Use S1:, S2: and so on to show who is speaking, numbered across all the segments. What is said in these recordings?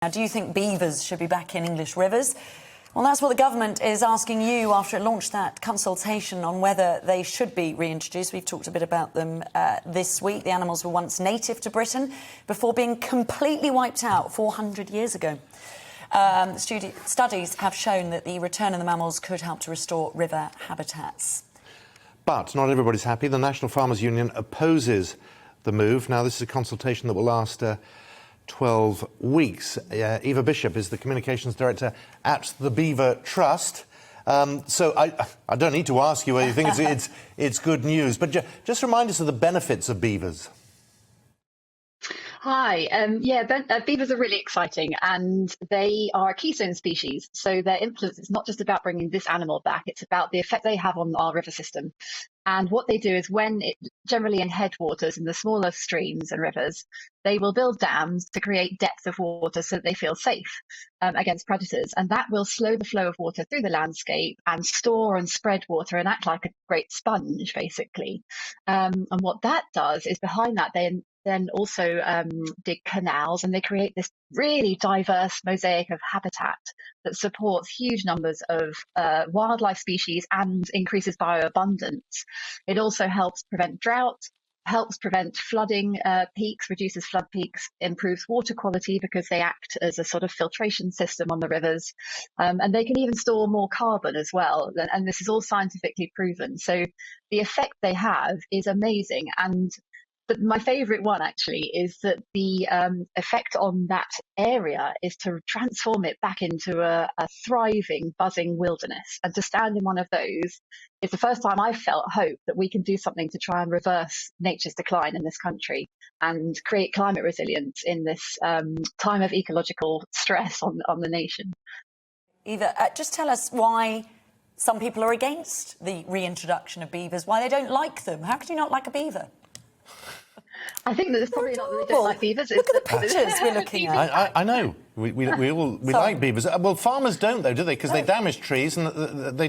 S1: Now, do you think beavers should be back in English rivers? Well, that's what the government is asking you after it launched that consultation on whether they should be reintroduced. We've talked a bit about them this week. The animals were once native to Britain before being completely wiped out 400 years ago. Studies have shown that the return of the mammals could help to restore river habitats.
S2: But not everybody's happy. The National Farmers Union opposes the move. Now, this is a consultation that will last 12 weeks. Eva Bishop is the Communications Director at the Beaver Trust. So I don't need to ask you whether you think it's good news, but just remind us of the benefits of beavers.
S3: Hi, beavers are really exciting and they are a keystone species. So their influence is not just about bringing this animal back, it's about the effect they have on our river system. And what they do is generally in headwaters, in the smaller streams and rivers, they will build dams to create depth of water so that they feel safe against predators. And that will slow the flow of water through the landscape and store and spread water and act like a great sponge, basically. And what that does is behind that, they then also dig canals, and they create this really diverse mosaic of habitat that supports huge numbers of wildlife species and increases bioabundance. It also helps prevent drought, helps prevent flooding peaks, reduces flood peaks, improves water quality because they act as a sort of filtration system on the rivers. And they can even store more carbon as well. And this is all scientifically proven. So the effect they have is amazing. But my favourite one, actually, is that the effect on that area is to transform it back into a thriving, buzzing wilderness. And to stand in one of those is the first time I've felt hope that we can do something to try and reverse nature's decline in this country and create climate resilience in this time of ecological stress on the nation.
S1: Eva, just tell us why some people are against the reintroduction of beavers, why they don't like them. How can you not like a beaver?
S3: I think that it's probably not that they don't like beavers.
S1: Look at the pictures we're looking at.
S2: I know. We like beavers. Well, farmers don't, though, do they? Because they damage trees and they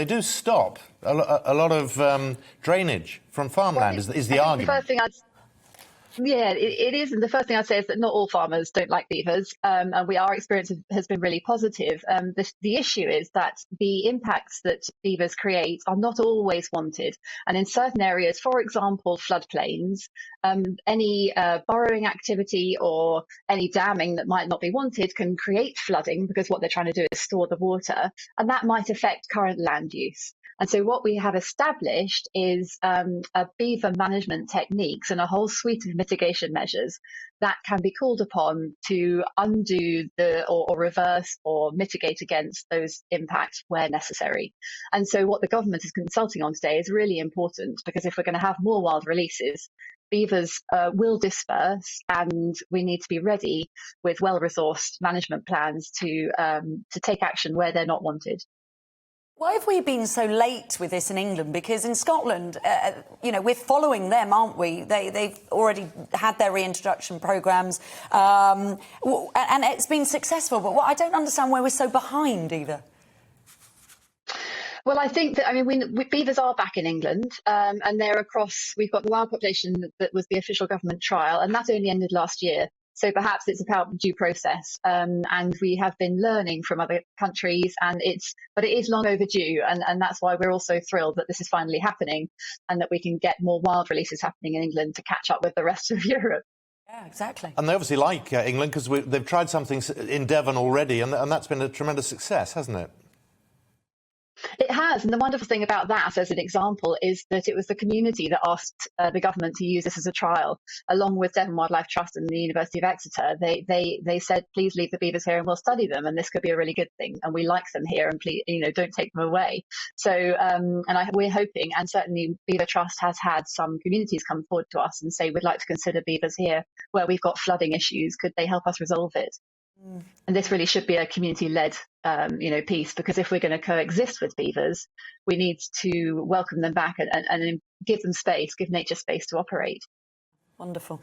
S2: do stop a lot of drainage from farmland. Is the argument?
S3: It is. And the first thing I'd say is that not all farmers don't like beavers. And our experience has been really positive. The issue is that the impacts that beavers create are not always wanted. And in certain areas, for example, floodplains, any burrowing activity or any damming that might not be wanted can create flooding because what they're trying to do is store the water. And that might affect current land use. And so what we have established is beaver management techniques and a whole suite of mitigation measures that can be called upon to undo or reverse or mitigate against those impacts where necessary. And so what the government is consulting on today is really important, because if we're going to have more wild releases, beavers will disperse, and we need to be ready with well-resourced management plans to take action where they're not wanted.
S1: Why have we been so late with this in England? Because in Scotland, we're following them, aren't we? They've already had their reintroduction programmes, and it's been successful. But I don't understand why we're so behind either.
S3: Well, I think that, beavers are back in England, and they're across. We've got the wild population that was the official government trial, and that only ended last year. So perhaps it's about due process, and we have been learning from other countries, but it is long overdue, and that's why we're also thrilled that this is finally happening, and that we can get more wild releases happening in England to catch up with the rest of Europe.
S1: Yeah, exactly.
S2: And they obviously like England because they've tried something in Devon already, and that's been a tremendous success, hasn't it?
S3: It has, and the wonderful thing about that, as an example, is that it was the community that asked the government to use this as a trial, along with Devon Wildlife Trust and the University of Exeter. They said, please leave the beavers here and we'll study them, and this could be a really good thing, and we like them here, and please, don't take them away. So, we're hoping, and certainly Beaver Trust has had some communities come forward to us and say, we'd like to consider beavers here where we've got flooding issues. Could they help us resolve it? And this really should be a community-led, piece, because if we're going to coexist with beavers, we need to welcome them back and give them space, give nature space to operate.
S1: Wonderful.